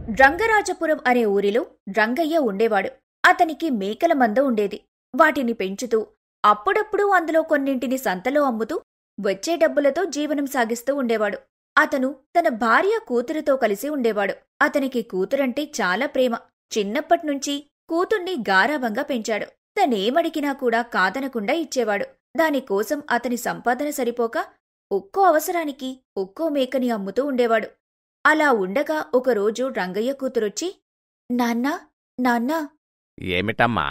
రంగరాజపురం అనే ఊరిలో రంగయ్య ఉండేవాడు. అతనికి మేకల మంద ఉండేది. వాటిని పెంచుతూ అప్పుడప్పుడు అందులో కొన్నింటిని సంతలో అమ్ముతూ వచ్చే డబ్బులతో జీవనం సాగిస్తూ ఉండేవాడు. అతను తన భార్య కూతురితో కలిసి ఉండేవాడు. అతనికి కూతురంటే చాలా ప్రేమ. చిన్నప్పట్నుంచి కూతుర్ని గారాబంగా పెంచాడు. తనేమడిగినా కూడా కాదనకుండా ఇచ్చేవాడు. దానికోసం అతని సంపాదన సరిపోక ఒక్కో అవసరానికి ఒక్కో మేకని అమ్ముతూ ఉండేవాడు. అలా ఉండగా ఒకరోజు రంగయ్య కూతురొచ్చి, నాన్నా నాన్నా ఏమిటమ్మా?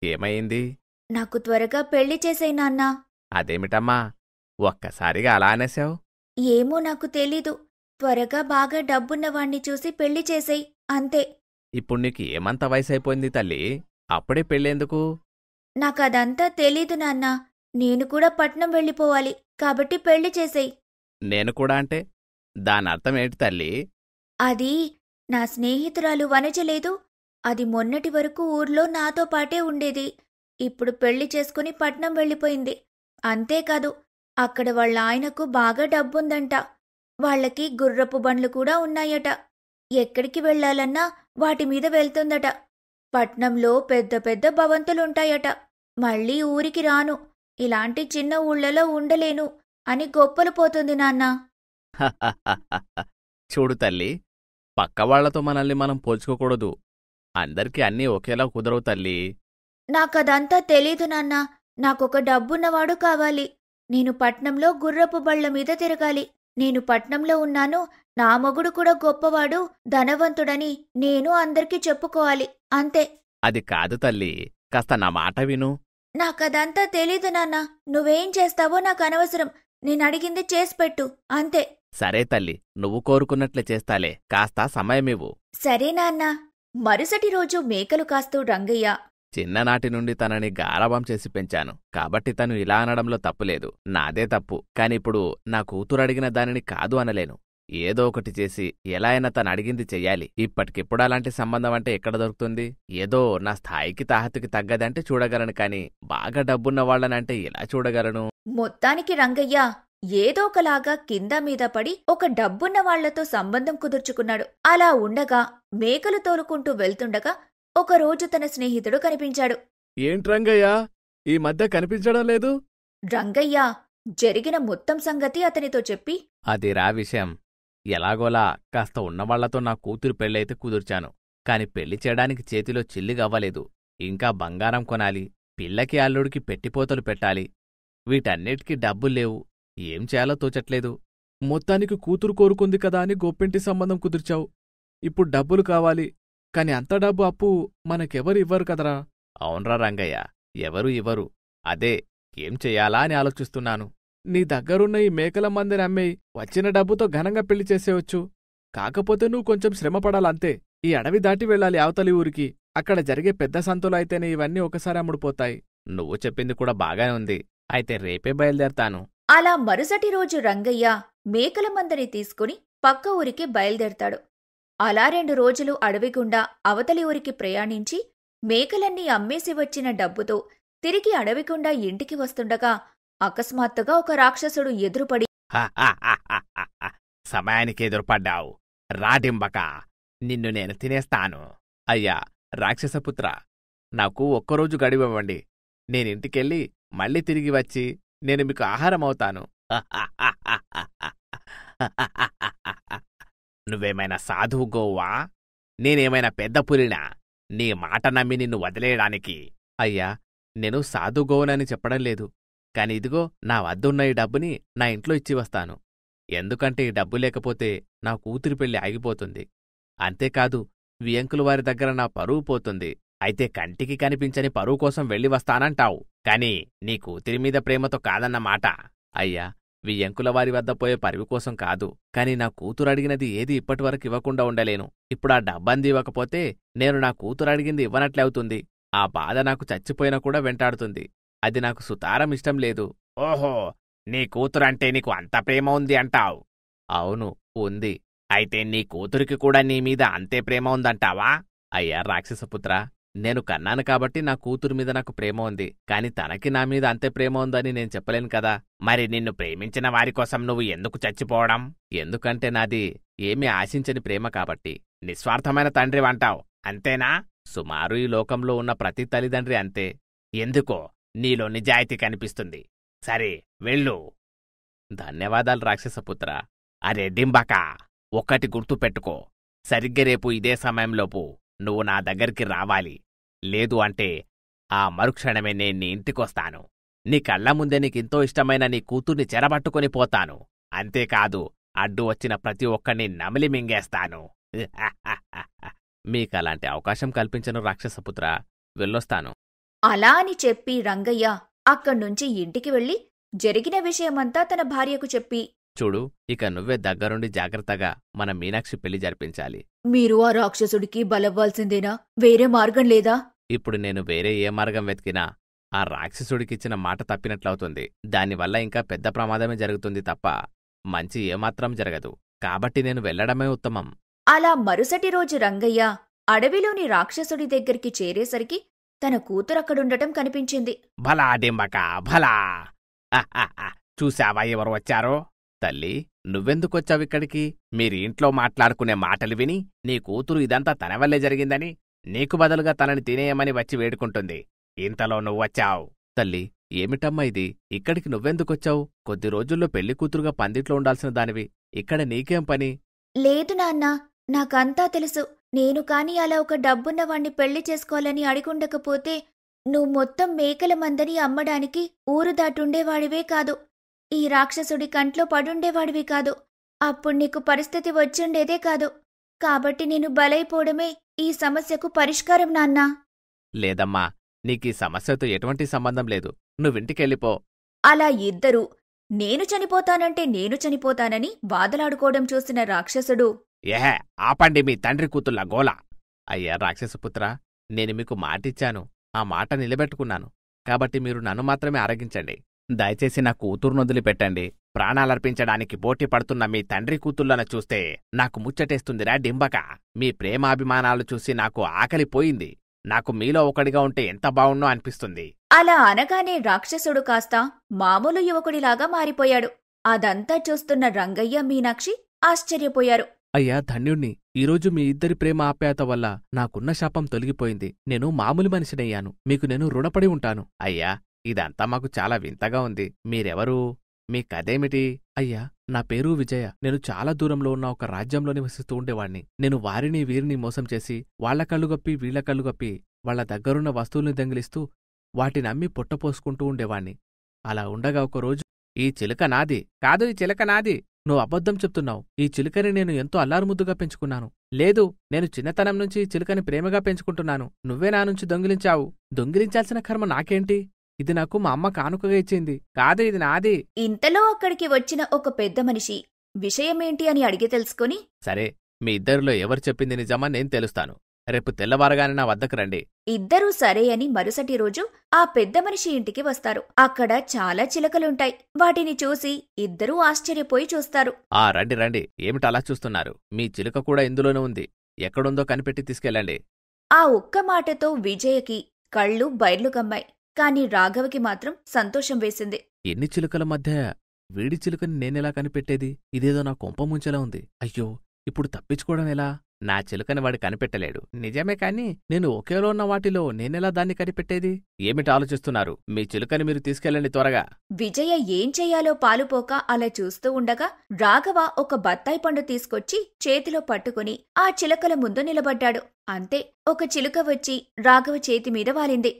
ఏమైంది? నాకు త్వరగా పెళ్లి చేసేయ్ నాన్నా. అదేమిటమ్మా ఒక్కసారిగా అలా అనేశావు? ఏమో నాకు తెలీదు. త్వరగా బాగా డబ్బున్నవాణ్ణి చూసి పెళ్లి చేసేయ్ అంతే. ఇప్పుడు నీకు ఏమంత వయసైపోయింది తల్లి, అప్పుడే పెళ్ళేందుకు? నాకదంతా తెలీదు నాన్నా. నేను కూడా పట్నం వెళ్ళిపోవాలి, కాబట్టి పెళ్లి చేసేయ్. నేను కూడా అంటే దానర్థం ఏంటి తల్లి? అది నా స్నేహితురాలు వనజలేదు. అది మొన్నటి వరకు ఊర్లో నాతో పాటే ఉండేది. ఇప్పుడు పెళ్లి చేసుకుని పట్నం వెళ్ళిపోయింది. అంతేకాదు, అక్కడ వాళ్ళ ఆయనకు బాగా డబ్బుందంట. వాళ్ళకి గుర్రపు బండ్లు కూడా ఉన్నాయట. ఎక్కడికి వెళ్ళాలన్నా వాటిమీద వెళ్తుందట. పట్నంలో పెద్ద పెద్ద భవంతులుంటాయట. మళ్ళీ ఊరికి రాను, ఇలాంటి చిన్న ఊళ్ళలో ఉండలేను అని గొప్పలు పోతుంది నాన్నా. చూడు తల్లి, పక్కవాళ్లతో మనల్ని మనం పోల్చుకోకూడదు. అందరికీ అన్నీ ఒకేలా కుదరవు తల్లి. నాకదంతా తెలీదు నాన్నా. నాకొక డబ్బున్నవాడు కావాలి. నేను పట్నంలో గుర్రపు బళ్ల మీద తిరగాలి. నేను పట్నంలో ఉన్నాను, నా మొగుడు కూడా గొప్పవాడు, ధనవంతుడని నేను అందరికీ చెప్పుకోవాలి అంతే. అది కాదు తల్లి, కాస్త నా మాట విను. నాకదంతా తెలీదు నాన్నా. నువ్వేం చేస్తావో నాకనవసరం. నేనడిగింది చేసిపెట్టు అంతే. సరే తల్లి, నువ్వు కోరుకున్నట్లే చేస్తాలే, కాస్త సమయమివ్వు. సరే నాన్నా. మరుసటి రోజు మేకలు కాస్తూ రంగయ్య, చిన్ననాటి నుండి తనని గారాబం చేసి పెంచాను కాబట్టి తను ఇలా అనడంలో తప్పులేదు. నాదే తప్పు. కానిప్పుడు నా కూతురడిగిన దానిని కాదు అనలేను. ఏదో ఒకటి చేసి ఎలా అయినా తను అడిగింది చెయ్యాలి. ఇప్పటికిప్పుడు అలాంటి సంబంధం అంటే ఎక్కడ దొరుకుతుంది? ఏదో నా స్థాయికి తాహతుకి తగ్గదంటే చూడగలను, కాని బాగా డబ్బున్న వాళ్ళనంటే ఎలా చూడగలను? మొత్తానికి రంగయ్య ఏదో ఒకలాగా కింద మీద పడి ఒక డబ్బున్న వాళ్లతో సంబంధం కుదుర్చుకున్నాడు. అలా ఉండగా మేకలు తోలుకుంటూ వెళ్తుండగా ఒకరోజు తన స్నేహితుడు కనిపించాడు. ఏంట్రంగయ్యా, ఈ మధ్య కనిపించడం లేదు? రంగయ్య జరిగిన మొత్తం సంగతి అతనితో చెప్పి, అదిరా విషయం. ఎలాగోలా కాస్త ఉన్నవాళ్లతో నా కూతురు పెళ్ళైతే కుదుర్చాను. కాని పెళ్లి చేయడానికి చేతిలో చిల్లిగవ్వలేదు. ఇంకా బంగారం కొనాలి, పిల్లకి అల్లుడికి పెట్టిపోతలు పెట్టాలి. వీటన్నిటికీ డబ్బుల్లేవు. ఏం చేయాలో తోచట్లేదు. మొత్తానికి కూతురు కోరుకుంది కదా అని గొప్పింటి సంబంధం కుదిర్చావు. ఇప్పుడు డబ్బులు కావాలి, కాని అంత డబ్బు అప్పు మనకెవరు ఇవ్వరు కదరా? అవునరా రంగయ్య, ఎవరూ ఇవ్వరు. అదే ఏం చెయ్యాలా అని ఆలోచిస్తున్నాను. నీ దగ్గరున్న ఈ మేకల మందిని అమ్మేయి వచ్చిన డబ్బుతో ఘనంగా పెళ్లి చేసేయొచ్చు. కాకపోతే నువ్వు కొంచెం శ్రమపడాలంతే. ఈ అడవి దాటి వెళ్ళాలి అవతలి ఊరికి. అక్కడ జరిగే పెద్ద సంతులు అయితేనే ఇవన్నీ ఒకసారి అమ్ముడుపోతాయి. నువ్వు చెప్పింది కూడా బాగానే ఉంది. అయితే రేపే బయలుదేరతాను. అలా మరుసటి రోజు రంగయ్య మేకల మందని తీసుకుని పక్క ఊరికి బయలుదేరతాడు. అలా 2 రోజులు అడవిగుండా అవతలి ఊరికి ప్రయాణించి మేకలన్నీ అమ్మేసి వచ్చిన డబ్బుతో తిరిగి అడవిగుండా ఇంటికి వస్తుండగా అకస్మాత్తుగా ఒక రాక్షసుడు ఎదురుపడి, సమయానికి ఎదురుపడ్డావు రాడింబక, నిన్ను నేను తినేస్తాను. అయ్యా రాక్షసపుత్ర, నాకు ఒక్కరోజు గడివివ్వండి. నేనింటికెళ్ళి మళ్ళీ తిరిగి వచ్చి నేను మీకు ఆహారమవుతాను. నువ్వేమైనా సాధువు గోవా? నేనేమైనా పెద్ద పులినా నీ మాట నమ్మి నిన్ను వదిలేయడానికి? అయ్యా, నేను సాధుగోవనని చెప్పడం లేదు. కాని ఇదిగో నా వద్దున్న ఈ డబ్బుని నా ఇంట్లో ఇచ్చి వస్తాను. ఎందుకంటే ఈ డబ్బు లేకపోతే నా కూతురి పెళ్లి ఆగిపోతుంది. అంతేకాదు వియంకుల వారి దగ్గర నా పరువు పోతుంది. అయితే కంటికి కనిపించని పరువు కోసం వెళ్ళి వస్తానంటావు, కాని నీ కూతురిమీద ప్రేమతో కాదన్నమాట. అయ్యా, వియంకుల వారి వద్ద పోయే పరువు కోసం కాదు. కాని నా కూతురడిగినది ఏది ఇప్పటివరకు ఇవ్వకుండా ఉండలేను. ఇప్పుడా డబ్బంది ఇవ్వకపోతే నేను నా కూతురడిగింది ఇవ్వనట్లే అవుతుంది. ఆ బాధ నాకు చచ్చిపోయినా కూడా వెంటాడుతుంది. అది నాకు సుతారం ఇష్టం లేదు. ఓహో, నీ కూతురంటే నీకు అంత ప్రేమ ఉంది అంటావు? అవును, ఉంది. అయితే నీ కూతురికి కూడా నీమీద అంతే ప్రేమ ఉందంటావా? అయ్యా రాక్షసపుత్ర, నేను కన్నాను కాబట్టి నా కూతురు మీద నాకు ప్రేమ ఉంది. కాని తనకి నా మీద అంతే ప్రేమ ఉందని నేను చెప్పలేను కదా. మరి నిన్ను ప్రేమించిన వారికోసం నువ్వు ఎందుకు చచ్చిపోవడం? ఎందుకంటే నాది ఏమీ ఆశించని ప్రేమ కాబట్టి. నిస్వార్థమైన తండ్రివంటావు అంతేనా? సుమారు ఈ లోకంలో ఉన్న ప్రతి తల్లిదండ్రి అంతే. ఎందుకో నీలో నిజాయితీ కనిపిస్తుంది. సరే వెళ్ళు. ధన్యవాదాలు రాక్షసపుత్ర. అరే డింబకా, ఒక్కటి గుర్తుపెట్టుకో. సరిగ్గా రేపు ఇదే సమయంలోపు నువ్వు నా దగ్గరికి రావాలి. లేదు అంటే ఆ మరుక్షణమే నేను నీ ఇంటికొస్తాను. నీ కళ్ళ ముందే నీకింతో ఇష్టమైన నీ కూతుర్ని చెరబట్టుకుని పోతాను. అంతేకాదు, అడ్డు వచ్చిన ప్రతి ఒక్కడిని నమిలి మింగేస్తాను. మీకలాంటి అవకాశం కల్పించను రాక్షసపుత్ర. వెళ్ళొస్తాను. అలా అని చెప్పి రంగయ్య అక్కడ్నుంచి ఇంటికి వెళ్ళి జరిగిన విషయమంతా తన భార్యకు చెప్పి, చూడు, ఇక నువ్వే దగ్గరుండి జాగ్రత్తగా మన మీనాక్షి పెళ్లి జరిపించాలి. మీరు ఆ రాక్షసుడికి బలవ్వాల్సిందేనా? వేరే మార్గం లేదా? ఇప్పుడు నేను వేరే ఏ మార్గం వెతికినా ఆ రాక్షసుడికిచ్చిన మాట తప్పినట్లవుతుంది. దానివల్ల ఇంకా పెద్ద ప్రమాదమే జరుగుతుంది తప్ప మంచి ఏమాత్రం జరగదు. కాబట్టి నేను వెళ్లడమే ఉత్తమం. అలా మరుసటి రోజు రంగయ్య అడవిలోని రాక్షసుడి దగ్గరికి చేరేసరికి తన కూతురక్కడుండటం కనిపించింది. భలా డింబకా, భలా! చూశావా ఎవరు వచ్చారో? తల్లి, నువ్వెందుకొచ్చావిక్కడికి? మీరి ఇంట్లో మాట్లాడుకునే మాటలు విని నీ కూతురు ఇదంతా తన వల్లే జరిగిందని, నీకు బదులుగా తనని తినేయమని వచ్చి వేడుకుంటుంది. ఇంతలో నువ్వొచ్చావు. తల్లి, ఏమిటమ్మా ఇది? ఇక్కడికి నువ్వెందుకొచ్చావు? కొద్ది రోజుల్లో పెళ్లి కూతురుగా పందిట్లో ఉండాల్సిన దానివి. ఇక్కడ నీకేం పని? లేదు నాన్నా, నాకంతా తెలుసు. నేను కాని అలా ఒక డబ్బున్నవాణ్ణి పెళ్లి చేసుకోవాలని అడిగుండకపోతే నువ్వు మొత్తం మేకల మందని అమ్మడానికి ఊరు దాటుండేవాడివే కాదు. ఈ రాక్షసుడి కంట్లో పడుండేవాడివి కాదు. అప్పుడు నీకు పరిస్థితి వచ్చుండేదే కాదు. కాబట్టి నేను బలైపోవడమే ఈ సమస్యకు పరిష్కారం నాన్నా. లేదమ్మా, నీకీ సమస్యతో ఎటువంటి సంబంధం లేదు. నువ్వింటికెళ్ళిపో. అలా ఇద్దరూ నేను చనిపోతానంటే నేను చనిపోతానని వాదలాడుకోవడం చూసిన రాక్షసుడు, ఏహే, ఆపండి మీ తండ్రి కూతుళ్ళ గోల. అయ్యా రాక్షసపుత్ర, నేను మీకు మాటిచ్చాను. ఆ మాట నిలబెట్టుకున్నాను. కాబట్టి మీరు నన్ను మాత్రమే ఆరగించండి. దయచేసి నా కూతుర్ను వదిలిపెట్టండి. ప్రాణాలర్పించడానికి పోటీ పడుతున్న మీ తండ్రి కూతుళ్లను చూస్తే నాకు ముచ్చటేస్తుందిరా డింబక. మీ ప్రేమాభిమానాలు చూసి నాకు ఆకలిపోయింది. నాకు మీలో ఒకడిగా ఉంటే ఎంత బావున్నో అనిపిస్తుంది. అలా అనగానే రాక్షసుడు కాస్త మామూలు యువకుడిలాగా మారిపోయాడు. అదంతా చూస్తున్న రంగయ్య, మీనాక్షి ఆశ్చర్యపోయారు. అయ్యా ధన్యుణ్ణి, ఈరోజు మీ ఇద్దరి ప్రేమ ఆప్యాయత వల్ల నాకున్న శాపం తొలగిపోయింది. నేను మామూలు మనిషినయ్యాను. మీకు నేను రుణపడి ఉంటాను. అయ్యా, ఇదంతా మాకు చాలా వింతగా ఉంది. మీరెవరూ? మీ కథేమిటి? అయ్యా, నా పేరు విజయ. నేను చాలా దూరంలో ఉన్న ఒక రాజ్యంలో నివసిస్తూ ఉండేవాణ్ణి. నేను వారిని వీరిని మోసం చేసి వాళ్ల కళ్ళుగప్పి వీళ్ల కళ్ళుగప్పి వాళ్ల దగ్గరున్న వస్తువుల్ని దొంగిలిస్తూ వాటిని అమ్మి పొట్టపోసుకుంటూ ఉండేవాణ్ణి. అలా ఉండగా ఒకరోజు, ఈ చిలుక నాది కాదు, ఈ చిలుక నాది. నువ్వు అబద్ధం చెప్తున్నావు. ఈ చిలుకని నేను ఎంతో అల్లారుముద్దుగా పెంచుకున్నాను. లేదు, నేను చిన్నతనం నుంచి ఈ చిలుకని ప్రేమగా పెంచుకుంటున్నాను. నువ్వే నా నుంచి దొంగిలించావు. దొంగిలించాల్సిన కర్మ నాకేంటి? ఇది నాకు మా అమ్మ కానుకగా ఇచ్చింది. కాదు, ఇది నాది. ఇంతలో అక్కడికి వచ్చిన ఒక పెద్ద మనిషి విషయమేంటి అని అడిగి తెలుసుకుని, సరే, మీ ఇద్దరిలో ఎవరు చెప్పింది నిజమా నేను తెలుస్తాను. రేపు తెల్లవారగానే నా వద్దకు రండి. ఇద్దరూ సరే అని మరుసటి రోజు ఆ పెద్ద మనిషి ఇంటికి వస్తారు. అక్కడ చాలా చిలకలుంటాయి. వాటిని చూసి ఇద్దరూ ఆశ్చర్యపోయి చూస్తారు. రండి రండి, ఏమిటలా చూస్తున్నారు? మీ చిలుక కూడా ఇందులోనే ఉంది. ఎక్కడుందో కనిపెట్టి తీసుకెళ్ళండి. ఆ ఒక్క మాటతో విజయకి కళ్ళు బైర్లు కమ్మాయి. కాని రాఘవకి మాత్రం సంతోషం వేసింది. ఎన్ని చిలుకల మధ్య వీడి చిలుకని నేనెలా కనిపెట్టేది? ఇదేదో నా కొంప ముంచెలా ఉంది. అయ్యో, ఇప్పుడు తప్పించుకోవడం ఎలా? నా చిలుకని వాడు కనిపెట్టలేడు. నిజమే, కాని నేను ఒకేలో ఉన్న వాటిలో నేనెలా దాన్ని కనిపెట్టేది? ఏమిటి ఆలోచిస్తున్నారు? మీ చిలుకని మీరు తీసుకెళ్ళండి త్వరగా. విజయ ఏం చెయ్యాలో పాలుపోక అలా చూస్తూ ఉండగా రాఘవ ఒక బత్తాయి పండు తీసుకొచ్చి చేతిలో పట్టుకుని ఆ చిలుకల ముందు నిలబడ్డాడు. అంతే, ఒక చిలుక వచ్చి రాఘవ చేతిమీద వాలింది.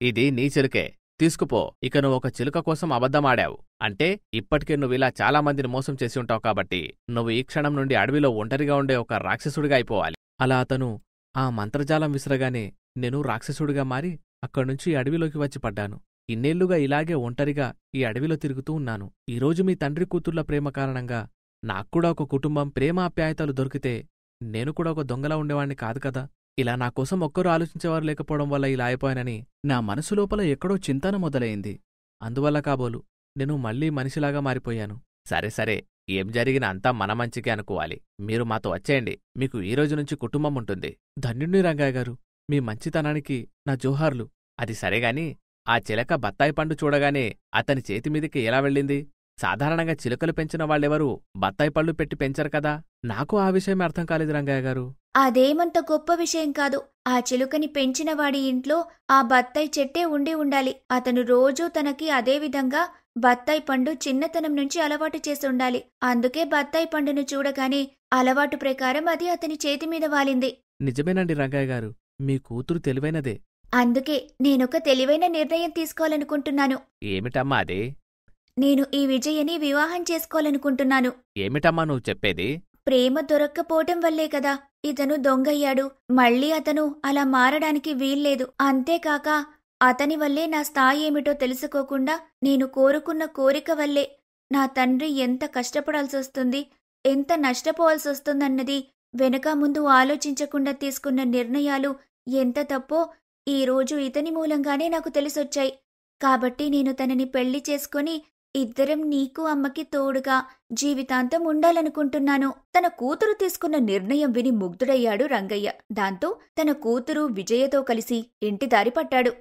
ఇది నీ చిలుకే, తీసుకుపో. ఇక నువ్వు ఒక చిలుక కోసం అబద్ధమాడావు అంటే ఇప్పటికే నువ్విలా చాలా మందిని మోసం చేసి ఉంటావు. కాబట్టి నువ్వు ఈ క్షణం నుండి అడవిలో ఒంటరిగా ఉండే ఒక రాక్షసుడిగా అయిపోవాలి. అలా అతను ఆ మంత్రజాలం విసరగానే నేను రాక్షసుడిగా మారి అక్కడ్నుంచి అడవిలోకి వచ్చి పడ్డాను. ఇన్నేళ్లుగా ఇలాగే ఒంటరిగా ఈ అడవిలో తిరుగుతూ ఉన్నాను. ఈరోజు మీ తండ్రి కూతుర్ల ప్రేమ కారణంగా నాక్కూడా ఒక కుటుంబం, ప్రేమ ఆప్యాయతలు దొరికితే నేను కూడా ఒక దొంగలా ఉండేవాణ్ణి కాదు కదా. ఇలా నాకోసం ఒక్కరూ ఆలోచించేవారు లేకపోవడం వల్ల ఇలా అయిపోయానని నా మనసు లోపల ఎక్కడో చింతన మొదలైంది. అందువల్ల కాబోలు నేను మళ్లీ మనిషిలాగా మారిపోయాను. సరే సరే, ఏం జరిగినా అంతా మన మంచికే అనుకోవాలి. మీరు మాతో వచ్చేయండి. మీకు ఈ రోజు నుంచి కుటుంబం ఉంటుంది. ధన్యుణ్ణి రంగయ్య గారు, మీ మంచితనానికి నా జోహార్లు. అది సరేగాని ఆ చిలక బత్తాయి పండు చూడగానే అతని చేతిమీదికి ఎలా వెళ్ళింది? సాధారణంగా చిలుకలు పెంచిన వాళ్ళెవరూ బత్తాయి పళ్ళు పెట్టి పెంచరు కదా. నాకు ఆ విషయం అర్థం కాలేదు రంగయ్య గారు. అదేమంత గొప్ప విషయం కాదు. ఆ చిలుకని పెంచినవాడి ఇంట్లో ఆ బత్తాయి చెట్టే ఉండి ఉండాలి. అతను రోజూ తనకి అదే విధంగా బత్తాయి పండు చిన్నతనం నుంచి అలవాటు చేసుండాలి. అందుకే బత్తాయి పండును చూడగానే అలవాటు ప్రకారం అది అతని చేతిమీద వాలింది. నిజమేనండి రంగయ్య గారు, మీ కూతురు తెలివైనదే. అందుకే నేనొక తెలివైన నిర్ణయం తీసుకోవాలనుకుంటున్నాను. ఏమిటమ్మా అదే? నేను ఈ విజయని వివాహం చేసుకోవాలనుకుంటున్నాను. ఏమిటమ్మా నువ్వు చెప్పేది? ప్రేమ దొరక్కపోవటం వల్లే కదా ఇతను దొంగయ్యాడు. మళ్ళీ అతను అలా మారడానికి వీల్లేదు. అంతేకాక అతని వల్లే నా స్థాయి ఏమిటో తెలుసుకోకుండా నేను కోరుకున్న కోరిక వల్లే నా తండ్రి ఎంత కష్టపడాల్సొస్తుంది, ఎంత నష్టపోవాల్సొస్తుందన్నది వెనక ముందు ఆలోచించకుండా తీసుకున్న నిర్ణయాలు ఎంత తప్పో ఈరోజు ఇతని మూలంగానే నాకు తెలిసొచ్చాయి. కాబట్టి నేను తనని పెళ్లి చేసుకుని ఇద్దరం నీకు అమ్మకి తోడుగా జీవితాంతం ఉండాలనుకుంటున్నాను. తన కూతురు తీసుకున్న నిర్ణయం విని ముగ్ధుడయ్యాడు రంగయ్య. దాంతో తన కూతురు విజయతో కలిసి ఇంటి దారి పట్టాడు.